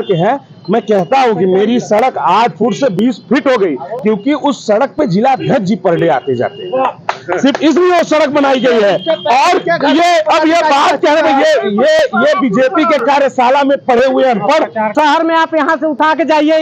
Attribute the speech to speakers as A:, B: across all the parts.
A: के हैं। मैं कहता हूं कि मेरी सड़क 8 फुट से 20 फीट हो गई, क्योंकि उस सड़क पे जिला अध्यक्ष जी पर डे आते जाते हैं, सिर्फ इसलिए वो सड़क बनाई गई है। और ये बात कह रहे हैं, ये बीजेपी के कार्यशाला में पढ़े हुए अनपढ़।
B: शहर में आप यहाँ से उठा के जाइए,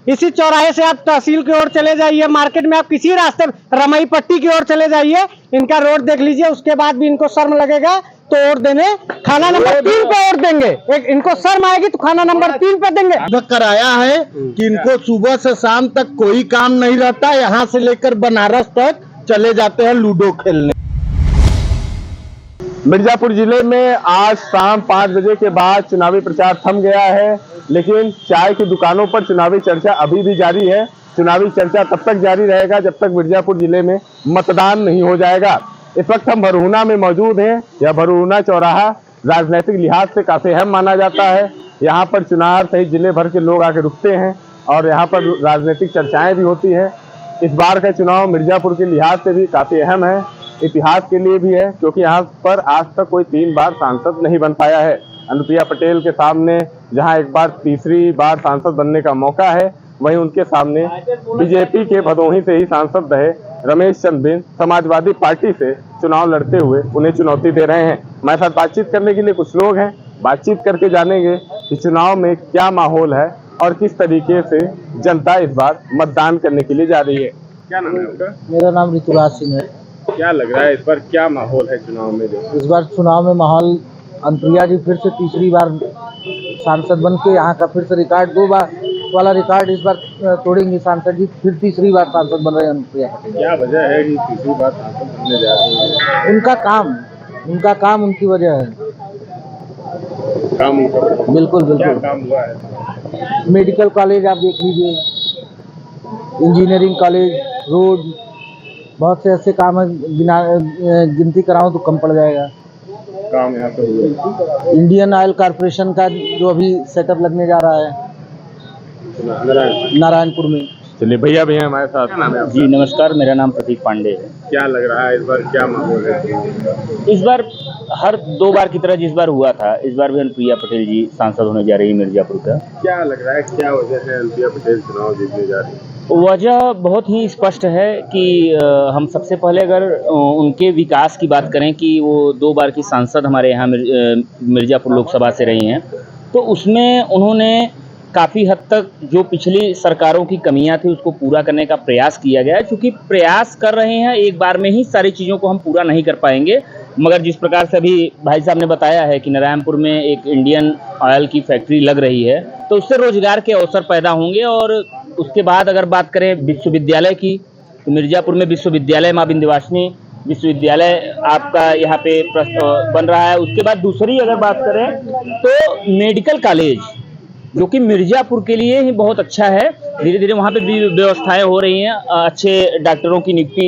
B: इसी चौराहे से आप तहसील की ओर चले जाइए, मार्केट में आप किसी रास्ते रमई पट्टी की ओर चले जाइए, इनका रोड देख लीजिए। उसके बाद भी इनको शर्म लगेगा तो वोट देने खाना नंबर 3 पे वोट देंगे। एक इनको शर्म आएगी तो खाना नंबर 3 पे देंगे।
C: कराया है कि इनको सुबह से शाम तक कोई काम नहीं रहता, यहाँ से लेकर बनारस तक चले जाते हैं लूडो खेलने।
A: मिर्जापुर जिले में आज शाम 5 बजे के बाद चुनावी प्रचार थम गया है, लेकिन चाय की दुकानों पर चुनावी चर्चा अभी भी जारी है। चुनावी चर्चा तब तक जारी रहेगा जब तक मिर्जापुर जिले में मतदान नहीं हो जाएगा। इस वक्त हम भरूना में मौजूद हैं। यह भरूना चौराहा राजनीतिक लिहाज से काफी अहम माना जाता है। यहाँ पर चुनाव सहित जिले भर के लोग आके रुकते हैं और यहाँ पर राजनीतिक चर्चाएं भी होती है। इस बार का चुनाव मिर्जापुर के लिहाज से भी काफी अहम है, इतिहास के लिए भी है, क्योंकि यहाँ पर आज तक कोई 3 बार सांसद नहीं बन पाया है। अनुप्रिया पटेल के सामने जहाँ एक बार तीसरी बार सांसद बनने का मौका है, वहीं उनके सामने बीजेपी के भदोही से ही सांसद रहे रमेश चंद्र बिंद समाजवादी पार्टी से चुनाव लड़ते हुए उन्हें चुनौती दे रहे हैं। हमारे साथ बातचीत करने के लिए कुछ लोग हैं, बातचीत करके जानेंगे कि चुनाव में क्या माहौल है और किस तरीके से जनता इस बार मतदान करने के लिए जा रही है। क्या नाम है आपका?
C: मेरा नाम ऋतुराज सिंह है।
A: क्या लग रहा है इस बार क्या माहौल है चुनाव में? जो
C: इस बार चुनाव में माहौल, अनुप्रिया जी फिर से तीसरी बार सांसद बन के यहाँ का फिर से रिकॉर्ड 2 बार वाला रिकॉर्ड इस बार तोड़ेंगे सांसद जी, फिर तीसरी बार सांसद बन रहे हैं अनुप्रिया।
A: क्या वजह है कि तीसरी बार सांसद बनने जा रहे हैं?
C: उनका काम उनकी वजह है।
A: काम उनका
C: बिल्कुल
A: क्या काम हुआ है?
C: मेडिकल कॉलेज आप देख लीजिए, इंजीनियरिंग कॉलेज, रोड, बहुत से ऐसे काम है, गिनती कराऊं तो कम पड़ जाएगा।
A: काम यहाँ पे हुआ।
C: इंडियन ऑयल कॉर्पोरेशन का जो अभी सेटअप लगने जा रहा है नारायणपुर में।
A: चलिए भैया हमारे साथ। क्या नाम है आपका?
D: जी नमस्कार, मेरा नाम प्रतीक पांडे है।
A: क्या लग रहा है इस बार क्या माहौल है?
D: इस बार हर 2 बार की तरह जिस बार हुआ था, इस बार भी अनुप्रिया पटेल जी सांसद होने जा रही है मिर्जापुर का।
A: क्या लग रहा है क्या वजह है अनुप्रिया पटेल चुनाव जीतने जा रही है?
D: वजह बहुत ही स्पष्ट है कि हम सबसे पहले अगर उनके विकास की बात करें कि वो 2 बार की सांसद हमारे यहाँ मिर्जापुर लोकसभा से रही हैं, तो उसमें उन्होंने काफ़ी हद तक जो पिछली सरकारों की कमियां थी उसको पूरा करने का प्रयास किया गया है। चूँकि प्रयास कर रहे हैं, एक बार में ही सारी चीज़ों को हम पूरा नहीं कर पाएंगे, मगर जिस प्रकार से अभी भाई साहब ने बताया है कि नारायणपुर में एक इंडियन ऑयल की फैक्ट्री लग रही है, तो उससे रोजगार के अवसर पैदा होंगे। और उसके बाद अगर बात करें विश्वविद्यालय की, तो मिर्जापुर में विश्वविद्यालय माँ विंध्यवासिनी विश्वविद्यालय आपका यहाँ पे बन रहा है। उसके बाद दूसरी अगर बात करें तो मेडिकल कॉलेज, जो कि मिर्जापुर के लिए ही बहुत अच्छा है। धीरे धीरे वहाँ पे भी व्यवस्थाएं हो रही हैं, अच्छे डॉक्टरों की नियुक्ति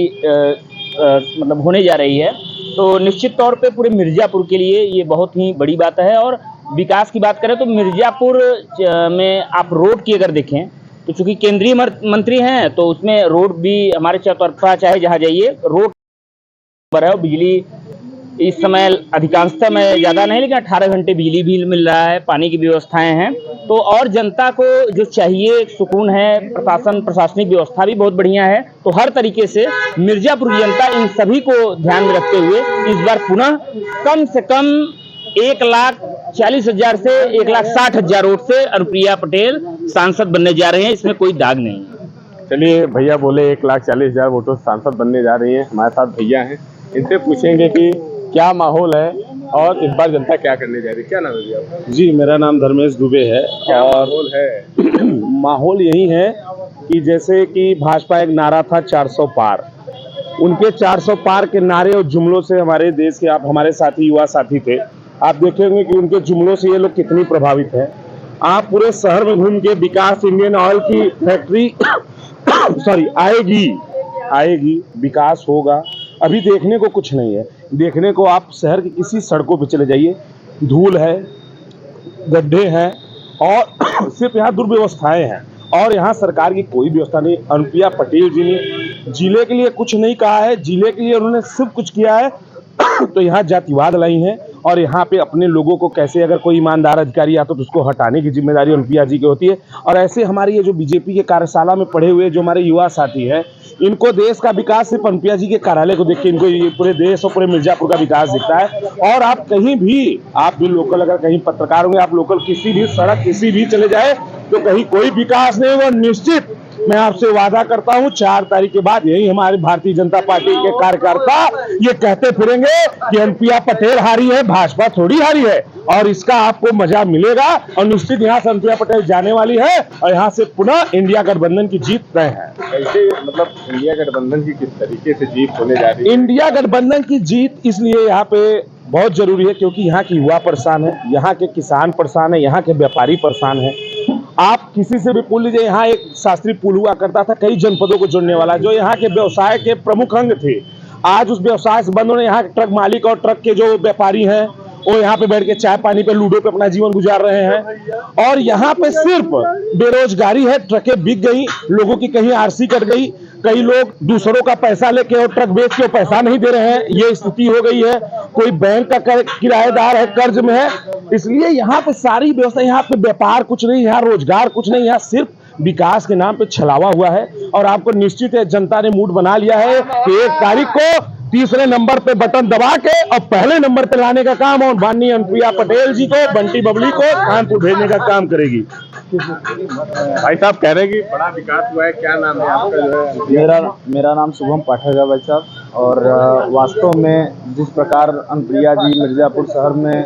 D: मतलब होने जा रही है। तो निश्चित तौर पे पूरे मिर्जापुर के लिए ये बहुत ही बड़ी बात है। और विकास की बात करें तो मिर्जापुर में आप रोड की अगर देखें तो चूँकि केंद्रीय मंत्री हैं, तो उसमें रोड भी हमारे चौतरफा चाहे जहाँ जाइए रोड पर है। बिजली इस समय अधिकांशतः में ज़्यादा नहीं, लेकिन 18 घंटे बिजली भी मिल रहा है, पानी की व्यवस्थाएं हैं। तो और जनता को जो चाहिए सुकून है, प्रशासनिक व्यवस्था भी बहुत बढ़िया है। तो हर तरीके से मिर्जापुर जनता इन सभी को ध्यान में रखते हुए इस बार पुनः कम से कम 1,40,000 से 1,60,000 वोट से अनुप्रिया पटेल सांसद बनने जा रहे हैं। इसमें कोई दाग नहीं है।
A: चलिए भैया बोले 1,40,000 वोटों से सांसद बनने जा रही है। हमारे साथ भैया हैं, इनसे पूछेंगे कि क्या माहौल है और इस बार जनता क्या करने जा रही है। क्या नाम है भैया?
E: जी मेरा नाम धर्मेश दुबे है।
A: क्या
E: और
A: माहौल है?
E: माहौल यही है कि जैसे कि भाजपा एक नारा था 400 पार, उनके 400 पार के नारे और जुमलों से हमारे देश के आप हमारे साथी युवा साथी थे, आप देखेंगे कि उनके जुमलों से ये लोग कितनी प्रभावित हैं। आप पूरे शहर में घूम के विकास इंडियन ऑयल की फैक्ट्री आएगी, विकास होगा, अभी देखने को कुछ नहीं है। देखने को आप शहर की किसी सड़कों पे चले जाइए, धूल है, गड्ढे हैं और सिर्फ यहाँ दुर्व्यवस्थाएं हैं और यहाँ सरकार की कोई व्यवस्था नहीं। अनुप्रिया पटेल जी ने जिले के लिए कुछ नहीं कहा है, जिले के लिए उन्होंने सिर्फ कुछ किया है तो यहाँ जातिवाद लाई हैं और यहाँ पे अपने लोगों को कैसे, अगर कोई ईमानदार अधिकारी आता तो उसको हटाने की जिम्मेदारी अनुप्रिया जी की होती है। और ऐसे हमारी ये जो बीजेपी के कार्यशाला में पढ़े हुए जो हमारे युवा साथी हैं, इनको देश का विकास सिर्फ अनुप्रिया जी के कार्यालय को देख के इनको ये पूरे देश और पूरे मिर्जापुर का विकास दिखता है। और आप कहीं भी, आप भी लोकल, अगर कहीं पत्रकार होंगे, आप लोकल किसी भी सड़क किसी भी चले जाए तो कहीं कोई विकास नहीं हुआ। निश्चित मैं आपसे वादा करता हूं 4 तारीख के बाद यही हमारे भारतीय जनता पार्टी के कार्यकर्ता ये कहते फिरेंगे कि अनुप्रिया पटेल हारी है, भाजपा थोड़ी हारी है। और इसका आपको मजा मिलेगा। और निश्चित यहाँ से अनुप्रिया पटेल जाने वाली है और यहाँ से पुनः इंडिया गठबंधन की जीत तय है।
A: कैसे, मतलब इंडिया गठबंधन की किस तरीके से जीत होने जा रही है?
E: इंडिया गठबंधन की जीत इसलिए यहाँ पे बहुत जरूरी है क्योंकि यहाँ के युवा परेशान है, यहाँ के किसान परेशान है, यहाँ के व्यापारी परेशान है। आप किसी से भी पूछ लीजिए, यहाँ एक शास्त्री पुल हुआ करता था कई जनपदों को जोड़ने वाला, जो यहाँ के व्यवसाय के प्रमुख अंग थे। आज उस व्यवसाय से बंद होने, यहाँ के ट्रक मालिक और ट्रक के जो व्यापारी हैं वो यहाँ पे बैठ के चाय पानी पे, लूडो पे अपना जीवन गुजार रहे हैं। और यहाँ पे सिर्फ बेरोजगारी है, ट्रकें बिक गई, लोगों की कहीं आरसी कट गई, कई लोग दूसरों का पैसा लेके और ट्रक बेच के पैसा नहीं दे रहे हैं, ये स्थिति हो गई है। कोई बैंक का किराएदार है, कर्ज में है। इसलिए यहाँ पे सारी व्यवस्था, यहाँ पे व्यापार कुछ नहीं, यहाँ रोजगार कुछ नहीं, यहाँ सिर्फ विकास के नाम पे छलावा हुआ है। और आपको निश्चित है जनता ने मूड बना लिया है कि 1 तारीख को तीसरे नंबर पे बटन दबा के और पहले नंबर पे लाने का काम और माननीय अनुप्रिया पटेल जी को, बंटी बबली को कानपुर भेजने का काम करेगी।
A: भाई साहब कह रहे हैं कि बड़ा विकास हुआ है, क्या नाम है आपका? जो है
C: मेरा नाम शुभम पाठक है भाई साहब। और वास्तव में जिस प्रकार अनुप्रिया जी मिर्जापुर शहर में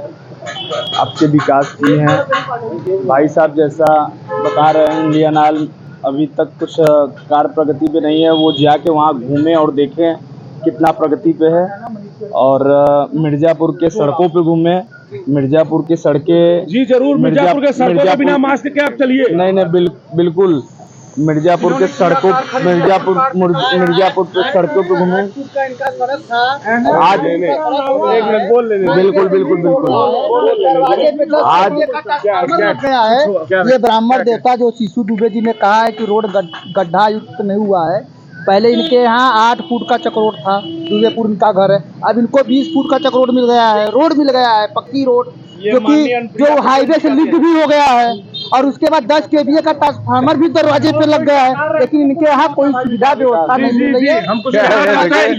C: आपके विकास की हैं, भाई साहब जैसा बता रहे हैं, इंडियन ऑयल अभी तक कुछ कार्य प्रगति पे नहीं है, वो जाके वहाँ घूमें और देखें कितना प्रगति पे है। और मिर्जापुर के सड़कों पे घूमें, मिर्जापुर की सड़कें।
E: जी जरूर, मिर्जापुर के सड़कों पे बिना मास्क के आप चलिए।
C: नहीं, बिल्कुल मिर्जापुर के सड़कों, मिर्जापुर पे सड़कों पे घूमें। आज बिल्कुल आज
B: गया है ये ब्राह्मण देवता जो शिशु दुबे जी ने कहा है कि रोड गड्ढा युक्त नहीं हुआ है। पहले इनके यहाँ 8 फुट का चक्रोड था, दुबेपुर इनका घर है, अब इनको 20 फुट का चक्रोड मिल गया है, रोड मिल गया है, पक्की रोड, जो हाईवे से लिंक भी हो गया है। और उसके बाद 10 kVA का ट्रांसफार्मर भी दरवाजे पे लग गया है, लेकिन इनके यहाँ कोई सुविधा व्यवस्था नहीं मिल रही है।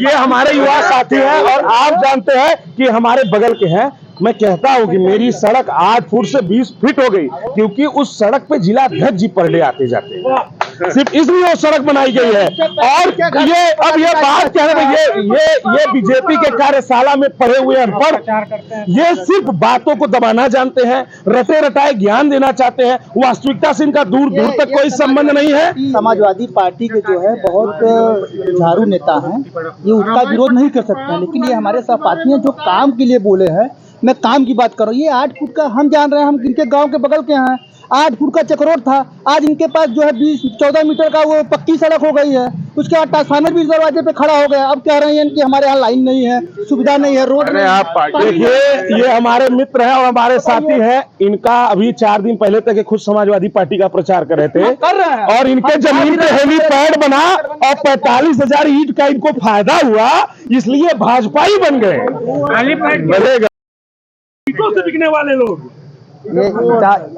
E: ये हमारे युवा साथी हैं और आप जानते हैं कि हमारे बगल के हैं। मैं कहता हूं कि मेरी सड़क 8 फुट से 20 फीट हो गई क्योंकि उस सड़क पे जिला अध्यक्ष जी पर डे आते जाते हैं, सिर्फ इसलिए वो सड़क बनाई गई है। और ये अब ये बात कह रहे हैं, ये बीजेपी के कार्यशाला में पढ़े हुए अनपढ़, ये सिर्फ बातों को दबाना जानते हैं, रटे रटाए ज्ञान देना चाहते हैं, वास्तविकता से इनका दूर दूर तक कोई संबंध नहीं है।
B: समाजवादी पार्टी के जो है बहुत झाड़ू नेता हैं, ये उसका विरोध नहीं कर सकते हैं, लेकिन ये हमारे सहपाठी हैं जो काम के लिए बोले हैं। मैं काम की बात कर रहा हूँ, ये 8 फुट का हम जान रहे हैं, हम इनके गांव के बगल के हैं, 8 फुट का चक्रोड था, आज इनके पास जो है 14 मीटर का वो पक्की सड़क हो गई है। उसके बाद ट्रांसफार्मर भी दरवाजे पे खड़ा हो गया। अब कह रहे हैं कि हमारे यहाँ लाइन नहीं है, सुविधा नहीं है, रोड नहीं है।
E: ये हमारे मित्र हैं और हमारे साथी हैं। इनका अभी 4 दिन पहले तक खुद समाजवादी पार्टी का प्रचार कर रहे थे और इनके जमीन पे हेलीपैड बना और 45,000 ईंट का इनको फायदा हुआ, इसलिए भाजपा ही बन गए। से बिकने वाले लोग,
B: ये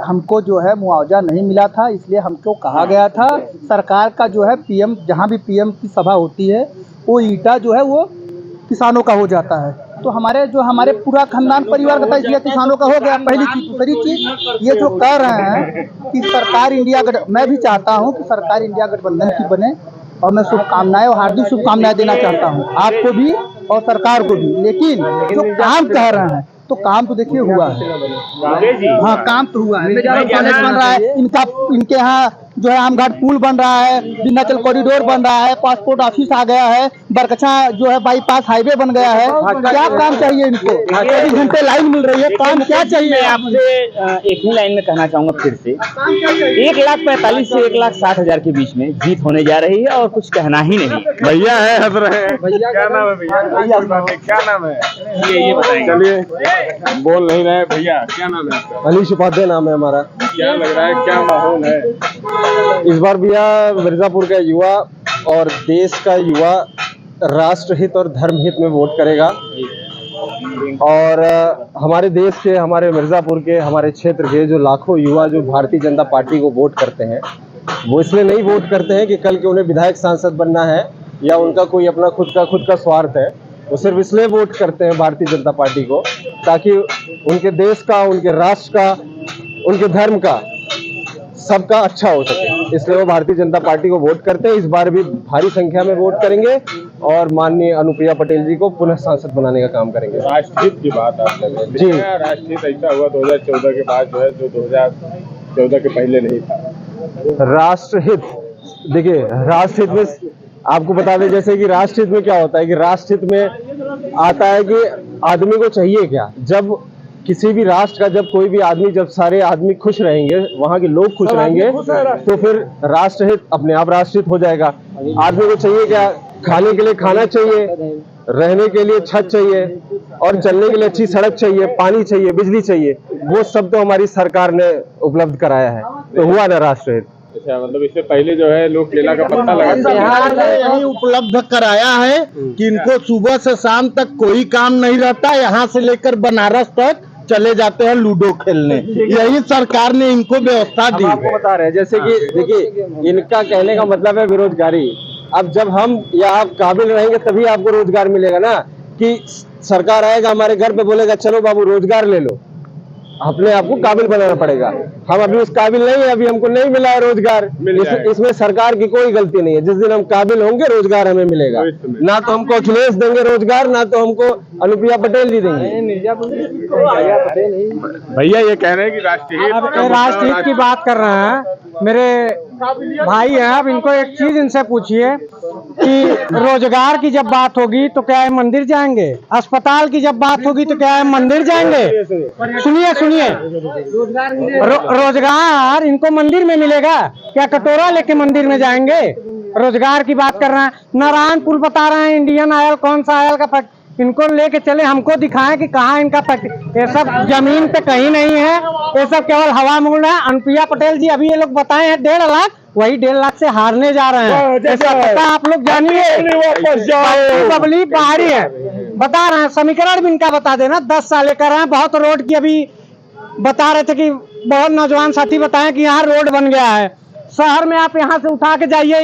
B: हमको जो है मुआवजा नहीं मिला था, इसलिए हमको कहा गया था सरकार का जो है पीएम, जहाँ भी पीएम की सभा होती है वो ईटा जो है वो किसानों का हो जाता है। तो हमारे पूरा खानदान परिवार का था, इसलिए किसानों का हो गया, पहली चीज। दूसरी चीज ये जो कह रहे हैं कि सरकार इंडिया, मैं भी चाहता हूँ कि सरकार इंडिया गठबंधन की बने और मैं शुभकामनाएं और हार्दिक शुभकामनाएं देना चाहता हूँ आपको भी और सरकार को भी। लेकिन जो काम कह रहे हैं तो काम तो देखिए हुआ है, हाँ काम तो हुआ है, कॉलेज बन रहा है, इनके यहाँ जो है आमघाट पुल बन रहा है, विंध्याचल कॉरिडोर बन रहा है, पासपोर्ट ऑफिस आ गया है, बरकछा जो है बाईपास हाईवे बन गया है। क्या काम चाहिए इनको? 24 घंटे लाइन मिल रही है, काम क्या चाहिए?
D: मैं आपसे एक ही लाइन में कहना चाहूंगा फिर से, 1,45,000 से 1,60,000 के बीच में जीत होने जा रही है और कुछ कहना ही नहीं।
A: भैया है, हंस रहे हैं, क्या नाम है भैया? क्या नाम है ये बताइए। चलिए बोल नहीं रहे भैया, क्या नाम है आपका?
C: अलीश उपाध्याय नाम है हमारा।
A: क्या लग रहा है, क्या माहौल है
C: इस बार भैया? मिर्जापुर का युवा और देश का युवा राष्ट्र हित और धर्म हित में वोट करेगा।
F: और हमारे देश के, हमारे मिर्ज़ापुर के, हमारे क्षेत्र के जो लाखों युवा जो भारतीय जनता पार्टी को वोट करते हैं, वो इसलिए नहीं वोट करते हैं कि कल के उन्हें विधायक सांसद बनना है या उनका कोई अपना खुद का स्वार्थ है। वो सिर्फ इसलिए वोट करते हैं भारतीय जनता पार्टी को ताकि उनके देश का, उनके राष्ट्र का, उनके धर्म का, सबका अच्छा हो सके। इसलिए वो भारतीय जनता पार्टी को वोट करते हैं। इस बार भी भारी संख्या में वोट करेंगे और माननीय अनुप्रिया पटेल जी को पुनः सांसद बनाने का काम करेंगे।
A: राष्ट्रहित की बात आप कर रहे हैं।
F: जी।
A: राष्ट्रहित ऐसा हुआ 2014 के बाद जो है, जो 2014 के पहले नहीं था।
F: राष्ट्रहित, देखिए राष्ट्रहित में आपको बता दें जैसे कि राष्ट्रहित में क्या होता है कि राष्ट्रहित में आता है कि आदमी को चाहिए क्या। जब किसी भी राष्ट्र का, जब कोई भी आदमी, जब सारे आदमी खुश रहेंगे, वहाँ के लोग खुश रहेंगे, तो फिर राष्ट्रहित अपने आप राष्ट्रहित हो जाएगा। आदमी को चाहिए क्या, खाने के लिए खाना चाहिए, रहने के लिए छत चाहिए और चलने के लिए अच्छी सड़क चाहिए, पानी चाहिए, बिजली चाहिए। वो सब तो हमारी सरकार ने उपलब्ध कराया है, तो हुआ ना राष्ट्रहित।
A: अच्छा, मतलब इससे पहले जो है लोग केला का पत्ता लगाते थे।
G: बिहार ने यही उपलब्ध कराया है कि इनको सुबह से शाम तक कोई काम नहीं रहता, यहाँ से लेकर बनारस तक चले जाते हैं लूडो खेलने। यही सरकार ने इनको व्यवस्था दी।
F: आपको बता रहे हैं जैसे कि देखिए, इनका कहने का मतलब है बेरोजगारी। अब जब हम या आप काबिल रहेंगे तभी आपको रोजगार मिलेगा ना, कि सरकार आएगा हमारे घर पे बोलेगा चलो बाबू रोजगार ले लो। अपने आप को काबिल बनाना पड़ेगा। हम अभी उस काबिल नहीं है, अभी हमको नहीं मिला है रोजगार। इसमें सरकार की कोई गलती नहीं है। जिस दिन हम काबिल होंगे रोजगार हमें मिलेगा। ना तो हमको अखिलेश देंगे रोजगार, ना तो हमको अनुप्रिया पटेल जी देंगे।
A: भैया ये कह रहे हैं कि
B: राष्ट्रहित की बात कर रहे हैं, मेरे भाई हैं। अब इनको एक चीज इनसे पूछिए कि रोजगार की जब बात होगी तो क्या है मंदिर जाएंगे, अस्पताल की जब बात होगी तो क्या है मंदिर जाएंगे। सुनिए सुनिए, रोजगार इनको मंदिर में मिलेगा क्या, कटोरा लेके मंदिर में जाएंगे। रोजगार की बात कर रहे हैं, नारायणपुर बता रहे हैं इंडियन ऑयल, कौन सा ऑयल का इनको लेके चले, हमको दिखाएं कि कहाँ इनका ये सब जमीन पे कहीं नहीं है, ये सब केवल हवा में उड़ रहा है। अनुप्रिया पटेल जी अभी ये लोग बताए हैं 1.5 लाख, वही 1.5 लाख से हारने जा रहे हैं। इसका पता आप लोग जानिए, पब्लिक बाहरी है। बता रहे हैं, समीकरण भी इनका बता देना। 10 साल कर रहे हैं, बहुत रोड की अभी बता रहे थे कि बहुत नौजवान साथी बताए कि यहाँ रोड बन गया है। शहर में आप यहाँ से उठा के जाइए,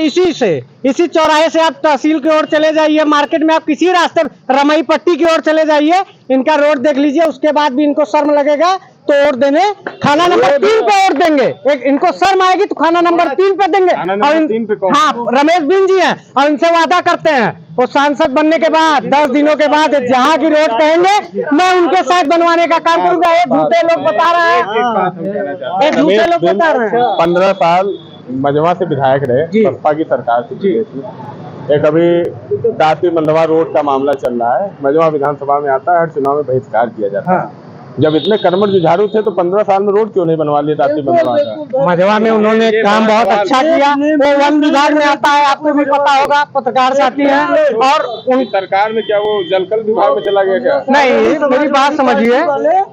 B: इसी चौराहे से आप तहसील की ओर चले जाइए, मार्केट में आप किसी रास्ते रमई पट्टी की ओर चले जाइए, इनका रोड देख लीजिए। उसके बाद भी इनको शर्म लगेगा तो वोट देने खाना नंबर 3 पे वोट देंगे। एक इनको शर्म आएगी तो खाना नंबर 3 पे देंगे। और हाँ, रमेश बिन जी हैं और इनसे वादा करते हैं वो सांसद बनने के बाद 10 दिनों के बाद जहाँ की रोड कहेंगे मैं उनके साथ बनवाने का काम करूंगा। ये झूठे लोग बता रहे हैं,
A: 15 साल मजवा से विधायक रहे, बसपा की सरकार से। एक अभी दाती मंडवा रोड का मामला चल रहा है, मजवा विधानसभा में आता है, हर चुनाव में बहिष्कार किया जाता है। जब इतने कर्मठ जुझारू थे तो 15 साल में रोड क्यों नहीं बनवा लिया दाती मंडवा का।
B: मझवा में उन्होंने काम बहुत अच्छा किया। वो वन विभाग में आता है, आपको भी पता होगा, पत्रकार साथी हैं। और
A: उन सरकार में क्या वो जलकल विभाग में चला गया क्या?
B: नहीं, मेरी बात समझिए।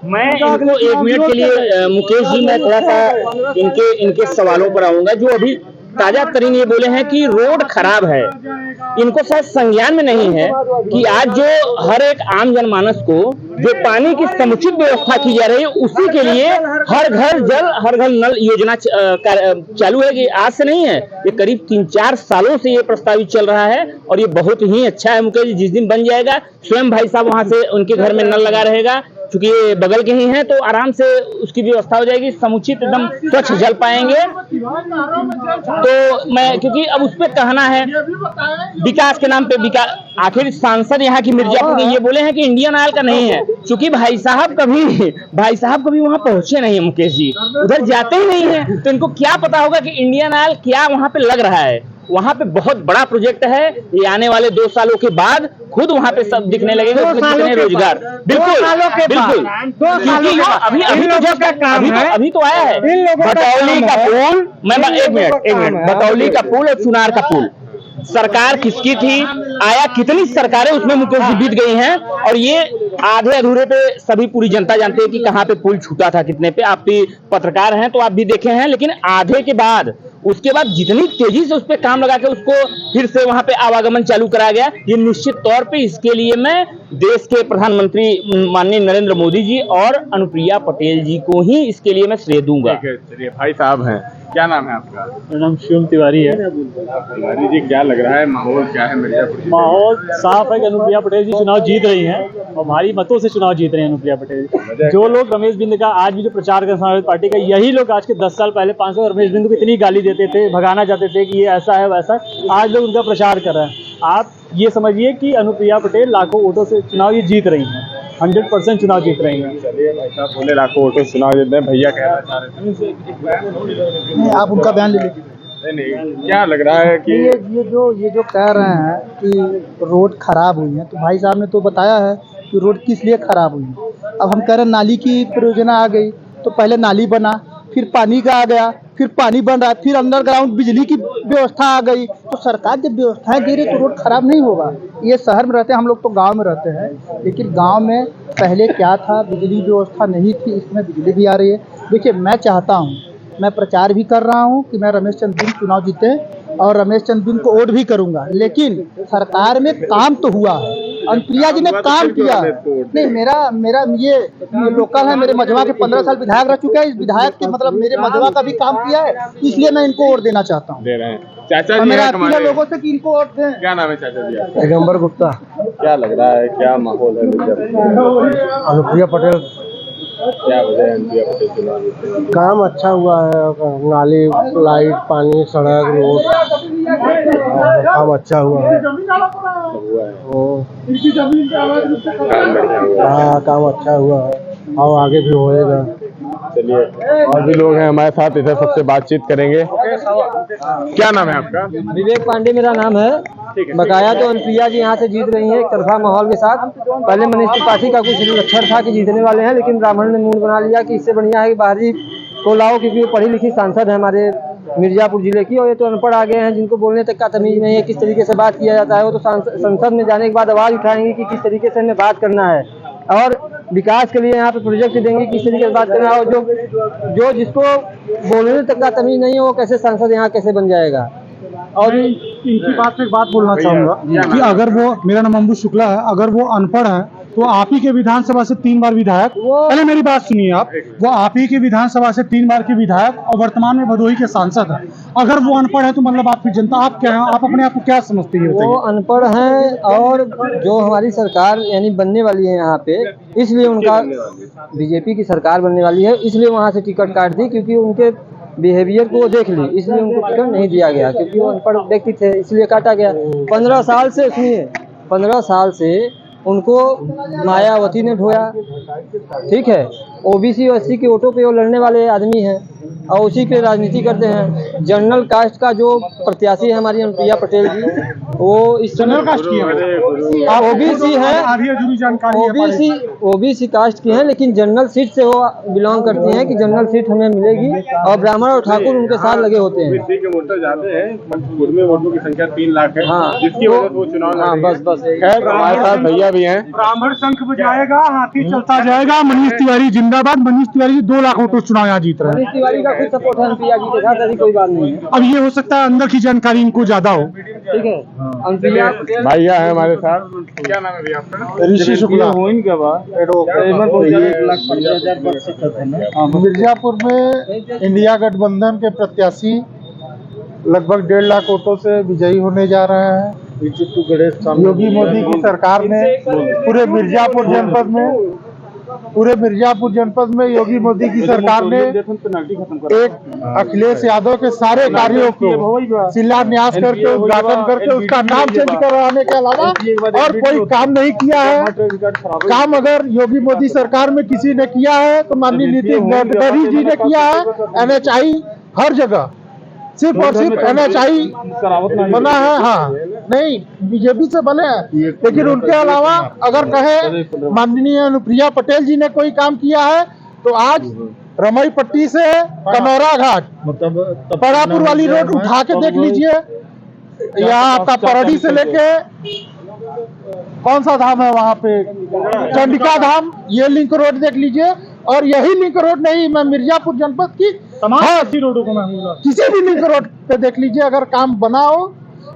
D: मैं इनको 1 मिनट के लिए मुकेश जी, मैं थोड़ा सा इनके सवालों पर आऊंगा। जो अभी ताजा तरीन ये बोले हैं कि रोड खराब है, इनको शायद संज्ञान में नहीं है कि आज जो हर एक आम जनमानस को जो पानी की समुचित व्यवस्था की जा रही है, उसी के लिए हर घर जल हर घर नल योजना चालू है। कि आज से नहीं है, ये करीब 3-4 सालों से ये प्रस्तावित चल रहा है और ये बहुत ही अच्छा है। मुकेश जी, जिस दिन बन जाएगा स्वयं भाई साहब वहां से उनके घर में नल लगा रहेगा, क्योंकि ये बगल के ही हैं, तो आराम से उसकी व्यवस्था हो जाएगी, समुचित एकदम स्वच्छ जल पाएंगे। तो मैं, क्योंकि अब उस पर कहना है विकास के नाम पे विकास, आखिर सांसद यहाँ की मिर्जापुर के ये बोले हैं कि इंडियन ऑयल का नहीं है, क्योंकि भाई साहब कभी वहाँ पहुंचे नहीं है। मुकेश जी उधर जाते ही नहीं है, तो इनको क्या पता होगा कि इंडियन ऑयल क्या वहाँ पे लग रहा है। वहाँ पे बहुत बड़ा प्रोजेक्ट है, ये आने वाले 2 सालों के बाद खुद वहाँ पे सब दिखने लगेगा, कितने रोजगार। बिल्कुल अभी तो आया है बतौली का पुल। एक मिनट, बतौली का पुल और चुनार का पुल सरकार किसकी थी, आया कितनी सरकारें उसमें मुकेश जी बीत गई हैं, और ये आधे अधूरे पे सभी पूरी जनता जानती है कि कहाँ पे पुल छूटा था, कितने पे। आप भी पत्रकार हैं तो आप भी देखे हैं, लेकिन आधे के बाद उसके बाद जितनी तेजी से उस पर काम लगा के उसको फिर से वहां पे आवागमन चालू कराया गया, ये निश्चित तौर पे इसके लिए मैं देश के प्रधानमंत्री माननीय नरेंद्र मोदी जी और अनुप्रिया पटेल जी को ही इसके लिए मैं श्रेय दूंगा।
A: ठीक है, चलिए भाई साहब हैं, क्या नाम है आपका?
H: मेरा नाम शिवम तिवारी है।
A: तिवारी जी, क्या लग रहा है, माहौल क्या है मिर्जापुर जिले में?
H: माहौल साफ है कि अनुप्रिया पटेल जी चुनाव जीत रही हैं और भारी मतों से चुनाव जीत रही हैं अनुप्रिया पटेल। जो लोग रमेश बिंद का आज भी जो प्रचार कर समाजवादी पार्टी का, यही लोग आज के 10 साल पहले 5 साल रमेश बिंद को इतनी गाली देते थे, भगाना चाहते थे कि ये ऐसा है वैसा, आज लोग उनका प्रचार कर रहे हैं। आप ये समझिए कि अनुप्रिया पटेल लाखों वोटों से चुनाव ये जीत रही हैं, 100% चुनाव जीत रही हैं।
A: चलिए भाई साहब बोले लाखों वोटों से चुनाव जीत रहे हैं, भैया कहना चाह रहे थे।
G: आप उनका बयान ले लीजिए।
A: नहीं, क्या लग रहा है कि
I: ये जो कह रहे हैं कि रोड खराब हुई है, तो भाई साहब ने तो बताया है कि रोड किस लिए खराब हुई है। अब हम कह रहे हैं नाली की परियोजना आ गई, तो पहले नाली बना, फिर पानी का आ गया, फिर पानी बन रहा है, फिर अंडरग्राउंड बिजली की व्यवस्था आ गई। तो सरकार जब व्यवस्थाएं दे रही तो रोड खराब नहीं होगा। ये शहर में रहते हैं, हम लोग तो गांव में रहते हैं, लेकिन गांव में पहले क्या था, बिजली व्यवस्था नहीं थी, इसमें बिजली भी आ रही है। देखिए, मैं चाहता हूँ, मैं प्रचार भी कर रहा हूँ कि मैं रमेश चंद्र बिंद चुनाव जीते और रमेश चंद्र बिंद को वोट भी करूँगा, लेकिन सरकार में काम तो हुआ है, अनुप्रिया जी ने काम किया। नहीं, मेरा ये लोकल है, मेरे मझवा के 15 साल विधायक रह चुके हैं, इस विधायक के मतलब मेरे मझवा का भी काम किया है, इसलिए मैं इनको वोट देना चाहता हूँ।
A: दे रहे हैं चाचा जी?
I: मेरा अपील है लोगों से कि इनको वोट दें।
A: क्या नाम है चाचा जी आपका?
F: पैगंबर गुप्ता।
A: क्या लग रहा है, क्या माहौल है मिर्जापुर?
F: अनुप्रिया पटेल,
A: क्या वजह है अनुप्रिया पटेल चुनाव जीतने की?
F: काम अच्छा हुआ है, नाली, लाइट, पानी, सड़क, रोड, काम अच्छा हुआ है।
A: हुआ है,
F: ओ,
A: काम बढ़िया हुआ है।
F: हाँ, काम अच्छा हुआ है और आगे भी होएगा।
A: चलिए, और भी लोग हैं हमारे साथ, इधर सबसे बातचीत करेंगे। क्या नाम है आपका?
B: विवेक पांडे मेरा नाम है। बकाया तो अनुप्रिया जी यहाँ से जीत रही हैं एक तरफा माहौल के साथ। पहले मनीष त्रिपाठी का कुछ लक्षण था कि जीतने वाले हैं, लेकिन ब्राह्मण ने मूड बना लिया कि इससे बढ़िया है कि बाहरी को लाओ, क्योंकि वो पढ़ी लिखी सांसद है हमारे मिर्जापुर जिले की, और ये तो अनपढ़ आ गए हैं जिनको बोलने तक का तमीज नहीं है, किस तरीके से बात किया जाता है। वो तो संसद में जाने के बाद आवाज़ उठाएंगे कि किस तरीके से हमें बात करना है, और विकास के लिए यहाँ पे प्रोजेक्ट देंगे किस तरीके से बात करना है। और जो जिसको बोलने तक का तमीज नहीं है, वो कैसे सांसद यहाँ कैसे बन जाएगा।
I: और इनकी बात पे एक बात बोलना चाहूँगा कि अगर वो, मेरा नाम अंबु शुक्ला है, अगर वो अनपढ़ है तो आप ही के विधानसभा से 3 बार विधायक, पहले मेरी बात सुनिए आप, वो आप ही के विधानसभा से 3 बार के विधायक और वर्तमान में भदोही के सांसद हैं। अगर वो अनपढ़ है तो मतलब आपकी जनता, आप क्या है, आप अपने आप को क्या समझते हैं?
B: वो अनपढ़ हैं, और जो हमारी सरकार यानी बनने वाली है यहाँ पे, इसलिए उनका बीजेपी की सरकार बनने वाली है, इसलिए वहाँ से टिकट काट दी, क्योंकि उनके बिहेवियर को वो देख ली, इसलिए उनको टिकट नहीं दिया गया, क्योंकि वो अनपढ़ व्यक्ति थे, इसलिए काटा गया। 15 साल से, सुनिए, 15 साल से उनको मायावती ने ढोया, ठीक है। ओबीसी और एससी के वोटों पे वो लड़ने वाले आदमी हैं और उसी पे राजनीति करते हैं। जनरल कास्ट का जो प्रत्याशी है हमारी अनुप्रिया पटेल जी, वो इस
I: जनरल कास्ट की है,
B: ओबीसी है,
I: आधी अधूरी जानकारी है।
B: ओबीसी कास्ट की हैं, लेकिन जनरल सीट से वो बिलोंग करती हैं कि जनरल सीट हमें मिलेगी, और ब्राह्मण और ठाकुर उनके साथ लगे होते हैं।
A: एससी के वोटर जाते हैं, मंदसौर में वोटों की संख्या 3 लाख है,
B: हाँ,
A: जिसकी वजह से वो चुनाव लड़ रही है।
B: बस
A: खैर, हमारे साथ भैया भी हैं।
I: ब्राह्मण शंख बजाएगा, हाथी चलता जाएगा, मनीष तिवारी जिंदाबाद। मनीष तिवारी 2 लाख वोटों से चुनाव यहाँ जीत रहे हैं।
B: मनीष तिवारी का खुद सपोर्ट है अनुप्रिया जी के साथ, ऐसी कोई बात नहीं है।
I: अब ये हो सकता है अंदर की जानकारी इनको ज्यादा हो।
B: ठीक है, अनुप्रिया
A: भैया है हमारे साथ। क्या नाम है भैया आपका?
I: ऋषि शुक्ला।
G: मिर्जापुर में इंडिया गठबंधन के प्रत्याशी लगभग 1.5 लाख वोटों से विजयी होने जा रहे हैं। योगी मोदी की सरकार ने पूरे मिर्जापुर जनपद में योगी मोदी की सरकार ने एक अखिलेश यादव के सारे कार्यों को शिलान्यास करके, उद्घाटन करके, उसका नाम चेंज करवाने के अलावा और कोई काम नहीं किया है। काम अगर योगी मोदी सरकार में किसी ने किया है तो माननीय नितिन गडकरी जी ने किया है। NHI हर जगह, सिर्फ और सिर्फ NHI बना है। हाँ, नहीं, बीजेपी से बने हैं, लेकिन उनके अलावा अगर कहे माननीय अनुप्रिया पटेल जी ने कोई काम किया है तो आज रमई पट्टी से कनौरा घाट, पड़ापुर वाली रोड उठा के देख लीजिए, यहाँ आपका परडी से लेके कौन सा धाम है वहाँ पे, चंडिका धाम, ये लिंक रोड देख लीजिए। और यही लिंक रोड नहीं, मैं मिर्जापुर जनपद की तमाम रोडों को मैं किसी भी लिंक रोड पे देख लीजिए, अगर काम बना हो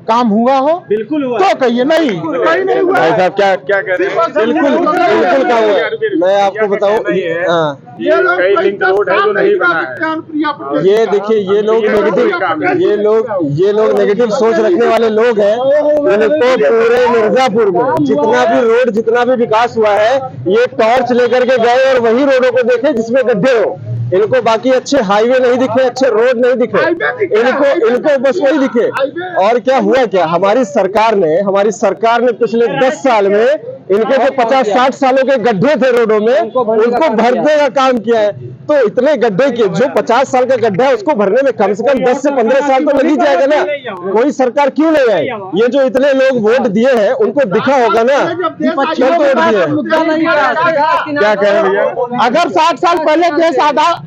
G: काम हुआ हो
E: बिल्कुल हुआ
G: तो कहिए नहीं नहीं हुआ
A: भाई साहब क्या क्या कह रहे हैं?
F: बिल्कुल बिल्कुल का हुआ। मैं आपको बताऊं, हाँ,
A: कई लिंक रोड है जो नहीं बना है।
F: ये देखिए ये लोग नेगेटिव सोच रखने वाले लोग हैं। इनको पूरे मिर्जापुर में जितना भी रोड जितना भी विकास हुआ है ये टॉर्च लेकर के गए और वही रोडों को देखे जिसमें गड्ढे हो। इनको बाकी अच्छे हाईवे नहीं दिखे, अच्छे रोड नहीं दिखे, इनको बस वही दिखे। और क्या हुआ, क्या हमारी सरकार ने पिछले 10 साल में इनके जो 50-60 सालों के गड्ढे थे रोडों में उनको भरने का काम किया है। तो इतने गड्ढे के जो 50 साल का गड्ढा है उसको भरने में कम से कम 10 से 15 साल तो लग ही जाएगा ना। कोई सरकार क्यों नहीं आई? ये जो इतने लोग वोट दिए हैं उनको दिखा होगा ना क्यों वोट दिए।
A: क्या कह रहे हैं भैया?
G: अगर 60 साल पहले देश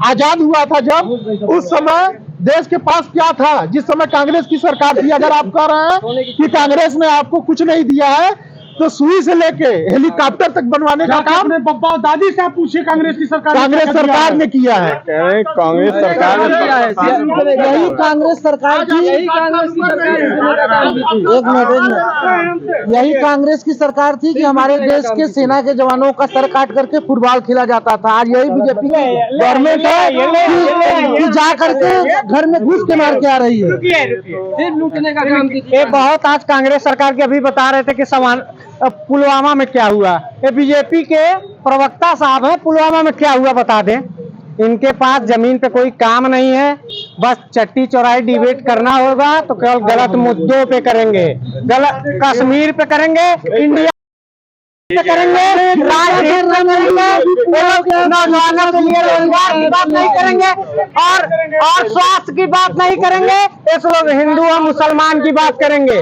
G: आजाद हुआ था, जब उस समय देश के पास क्या था? जिस समय कांग्रेस की सरकार थी, अगर आप कह रहे हैं कि कांग्रेस ने आपको कुछ नहीं दिया है तो सुई से लेके हेलीकॉप्टर तक बनवाने का काम बब्बा दादी से आप पूछिए कांग्रेस सरकार ने किया है।
A: कह रहे हैं कांग्रेस सरकार ने
I: यही कांग्रेस सरकार थी, एक मिनट, यही कांग्रेस की सरकार थी कि हमारे देश के सेना के जवानों का सर काट करके फुटबॉल खेला जाता था। आज यही बीजेपी की गवर्नमेंट है कि जा करके घर में घुस के मार के आ रही है,
B: फिर लूटने का काम। ये बहुत आज कांग्रेस सरकार के अभी बता रहे थे कि पुलवामा में क्या हुआ। ये बीजेपी के प्रवक्ता साहब हैं, पुलवामा में क्या हुआ बता दें। इनके पास जमीन पे कोई काम नहीं है, बस चट्टी चौराही डिबेट करना होगा तो केवल गलत मुद्दों पे करेंगे, गलत कश्मीर पे करेंगे, इंडिया पे करेंगे, नौजवानों के लिए रोजगार की बात नहीं करेंगे और स्वास्थ्य की बात नहीं करेंगे। इस लोग हिंदू और मुसलमान की बात करेंगे,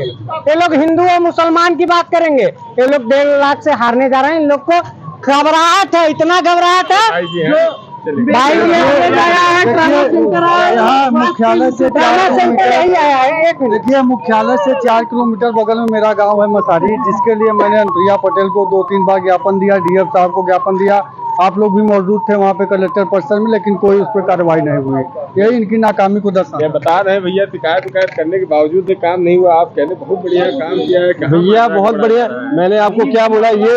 B: ये लोग हिंदू और मुसलमान की बात करेंगे। ये लोग 1.5 लाख से हारने जा रहे हैं। इन लोग को घबराहट है, इतना घबराहट है जो भाई
G: यहाँ मुख्यालय से 4 किलोमीटर बगल में मेरा गांव है मसारी, जिसके लिए मैंने अनुप्रिया पटेल को 2-3 बार ज्ञापन दिया, डीएफ साहब को ज्ञापन दिया। आप लोग भी मौजूद थे वहाँ पे कलेक्टर परिसर में, लेकिन कोई उस पर कार्रवाई नहीं हुई। यही इनकी नाकामी को दर्शाता है।
A: बता रहे हैं भैया शिकायत करने के बावजूद काम नहीं हुआ। आप कहते बहुत बढ़िया काम किया है
F: भैया, बहुत बढ़िया। मैंने आपको क्या बोला, ये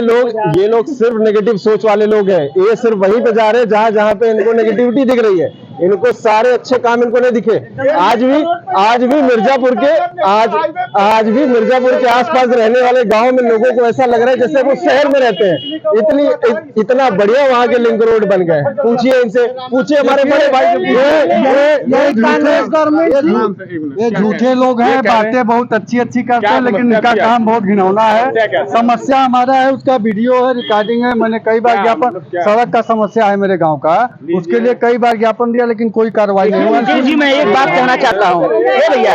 F: लोग सिर्फ नेगेटिव सोच वाले लोग हैं। ये सिर्फ वहीं पे जा रहे हैं जहाँ पे इनको नेगेटिविटी दिख रही है। इनको सारे अच्छे काम इनको नहीं दिखे। आज भी मिर्जापुर के आसपास रहने वाले गांव में लोगों को ऐसा लग रहा है जैसे वो शहर में रहते हैं। इतना बढ़िया वहाँ के लिंक रोड बन गए। पूछिए इनसे, पूछिए हमारे बड़े भाई।
G: कांग्रेस गवर्नमेंट ये झूठे लोग हैं, बातें बहुत अच्छी करते हैं, लेकिन इनका काम बहुत घिनौना है। समस्या हमारा है, उसका वीडियो है, रिकॉर्डिंग है। मैंने कई बार ज्ञापन, सड़क का समस्या है मेरे गाँव का, उसके लिए कई बार ज्ञापन दिया, लेकिन कोई कार्रवाई नहीं हुआ।
D: जी मैं एक बात कहना चाहता हूँ भैया,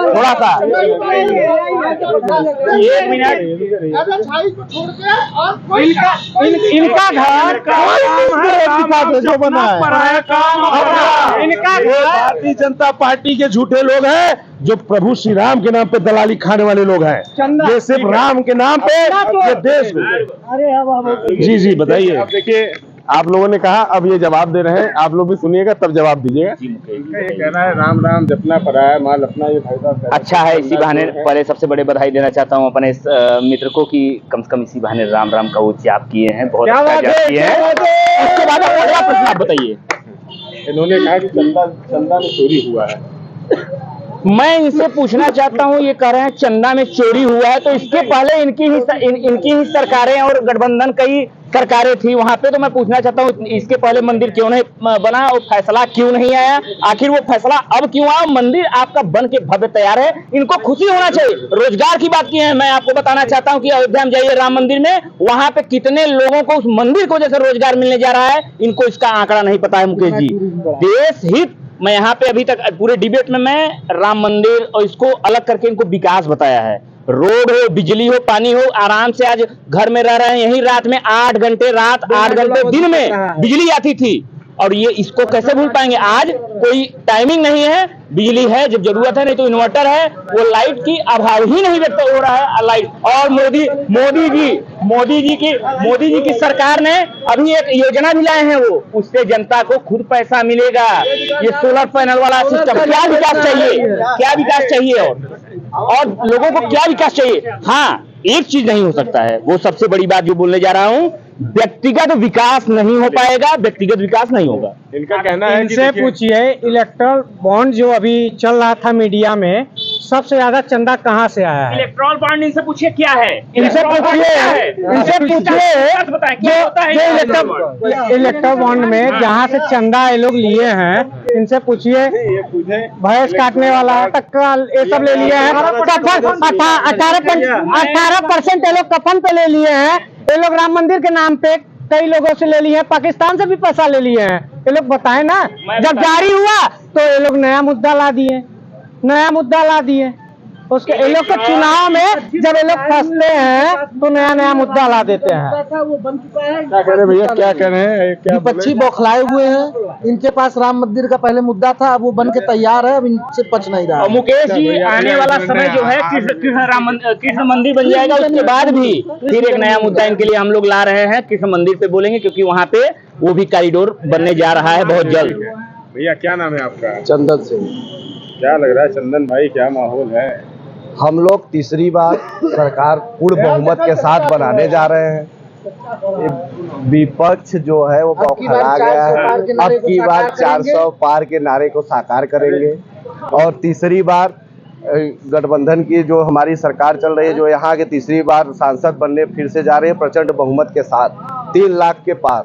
D: थोड़ा सा 1 मिनट।
B: इनका घर
G: जो बना है
E: भारतीय जनता पार्टी के झूठे लोग हैं जो प्रभु श्री राम के नाम पे दलाली खाने वाले लोग हैं। ये सिर्फ राम के नाम पे ये देश में। जी बताइए।
A: अब देखिए, आप लोगों ने कहा, अब ये जवाब दे रहे हैं, आप लोग भी सुनिएगा तब जवाब दीजिएगा। ये कहना है राम राम जपना पराया माल अपना। ये भाई साहब
D: अच्छा है, इसी बहाने पहले सबसे बड़े बधाई देना चाहता हूँ अपने इस मित्र को कि कम से कम इसी बहाने राम राम का वो जाप किए हैं, बहुत अच्छा जाप किए हैं। उसके बाद अगला प्रश्न आप बताइए।
A: इन्होंने कहा कि चंदा में चोरी हुआ है।
D: मैं इनसे पूछना चाहता हूँ, ये कह रहे हैं चंदा में चोरी हुआ है, तो इसके पहले इनकी ही सरकारें और गठबंधन कई सरकारें थी वहां पे। तो मैं पूछना चाहता हूँ इसके पहले मंदिर क्यों नहीं बना और फैसला क्यों नहीं आया? आखिर वो फैसला अब क्यों आया? मंदिर आपका बन के भव्य तैयार है, इनको खुशी होना चाहिए। रोजगार की बात की है, मैं आपको बताना चाहता हूँ कि अयोध्या में जाइए राम मंदिर में, वहां पे कितने लोगों को उस मंदिर को जैसे रोजगार मिलने जा रहा है, इनको इसका आंकड़ा नहीं पता है मुकेश जी। देश हित मैं यहाँ पे अभी तक पूरे डिबेट में मैं राम मंदिर और इसको अलग करके इनको विकास बताया है। रोड हो, बिजली हो, पानी हो, आराम से आज घर में रह रहे हैं। यही रात में 8 घंटे दिन में बिजली आती थी, और ये इसको कैसे भूल पाएंगे? आज कोई टाइमिंग नहीं है, बिजली है जब जरूरत है, नहीं तो इन्वर्टर है। वो लाइट की अभाव ही नहीं व्यक्त हो रहा है लाइट। और मोदी जी मोदी जी की सरकार ने अभी एक योजना भी लाए हैं, वो उससे जनता को खुद पैसा मिलेगा। ये सोलर पैनल वाला सिस्टम, क्या विकास चाहिए और लोगों को क्या विकास चाहिए। हाँ, एक चीज नहीं हो सकता है, वो सबसे बड़ी बात जो बोलने जा रहा हूँ, व्यक्तिगत विकास नहीं हो पाएगा, व्यक्तिगत विकास नहीं होगा।
E: इनका कहना है कि
B: इनसे पूछिए इलेक्ट्रल बॉन्ड जो अभी चल रहा था मीडिया में, सबसे ज्यादा चंदा कहाँ से आया है?
D: इलेक्ट्रॉल बॉन्ड इनसे पूछिए क्या है,
B: इनसे पूछिए जो इलेक्ट्रल बॉन्ड में जहाँ से चंदा ये लोग लिए हैं, इनसे पूछिए। भैंस काटने वाला टक्का ये सब ले लिए हैं, 18% ये लोग कफन पे ले लिए हैं। ये लोग राम मंदिर के नाम पे कई लोगों से ले लिए हैं, पाकिस्तान से भी पैसा ले लिए हैं। ये लोग बताएं ना, जब जारी हुआ तो ये लोग नया मुद्दा ला दिए। उसके ये लोग के चुनाव में जब ये लोग फंसते हैं तो नया मुद्दा ला देते हैं।
E: क्या कह रहे भैया, क्या कह रहे हैं, क्या
I: विपक्षी बौखलाए हुए हैं। इनके पास राम मंदिर का पहले मुद्दा था, अब वो बन के तैयार है, अब इनसे पच नहीं रहा।
D: और मुकेश जी, आने वाला समय जो है कृष्ण मंदिर बन जाएगा, उसके बाद भी फिर एक नया मुद्दा इनके लिए हम लोग ला रहे हैं। कृष्ण मंदिर पे बोलेंगे, क्योंकि वहाँ पे वो भी कॉरिडोर बनने जा रहा है बहुत जल्द।
E: भैया क्या नाम है आपका?
F: चंदन सिंह।
E: क्या लग रहा है चंदन भाई, क्या माहौल है?
F: हम लोग तीसरी बार सरकार पूर्ण बहुमत के साथ बनाने जा रहे हैं। विपक्ष जो है वो बौखला गया है। अब की बार 400 पार के नारे को साकार करेंगे और तीसरी बार गठबंधन की जो हमारी सरकार चल रही है, जो यहाँ के तीसरी बार सांसद बनने फिर से जा रहे हैं प्रचंड बहुमत के साथ, 3 लाख के पार।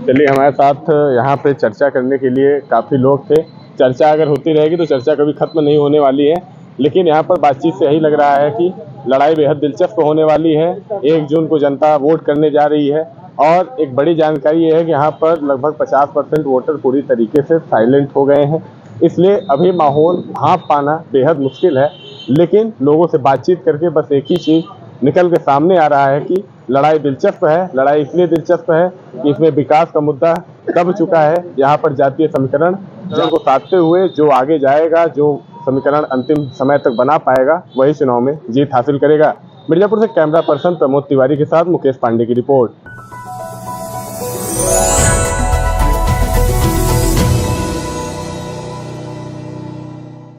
E: चलिए, हमारे साथ यहाँ पे चर्चा करने के लिए काफी लोग थे। चर्चा अगर होती रहेगी तो चर्चा कभी खत्म नहीं होने वाली है, लेकिन यहाँ पर बातचीत से यही लग रहा है कि लड़ाई बेहद दिलचस्प होने वाली है। 1 जून को जनता वोट करने जा रही है और एक बड़ी जानकारी ये है कि यहाँ पर लगभग 50% वोटर पूरी तरीके से साइलेंट हो गए हैं। इसलिए अभी माहौल भांप पाना बेहद मुश्किल है, लेकिन लोगों से बातचीत करके बस एक ही चीज़ निकल के सामने आ रहा है कि लड़ाई दिलचस्प है। लड़ाई इसलिए दिलचस्प है कि इसमें विकास का मुद्दा दब चुका है। यहाँ पर जातीय समीकरण को साधते हुए जो आगे जाएगा, जो समीकरण अंतिम समय तक बना पाएगा, वही चुनाव में जीत हासिल करेगा। मिर्जापुर से कैमरा पर्सन प्रमोद तिवारी के साथ मुकेश पांडे की रिपोर्ट।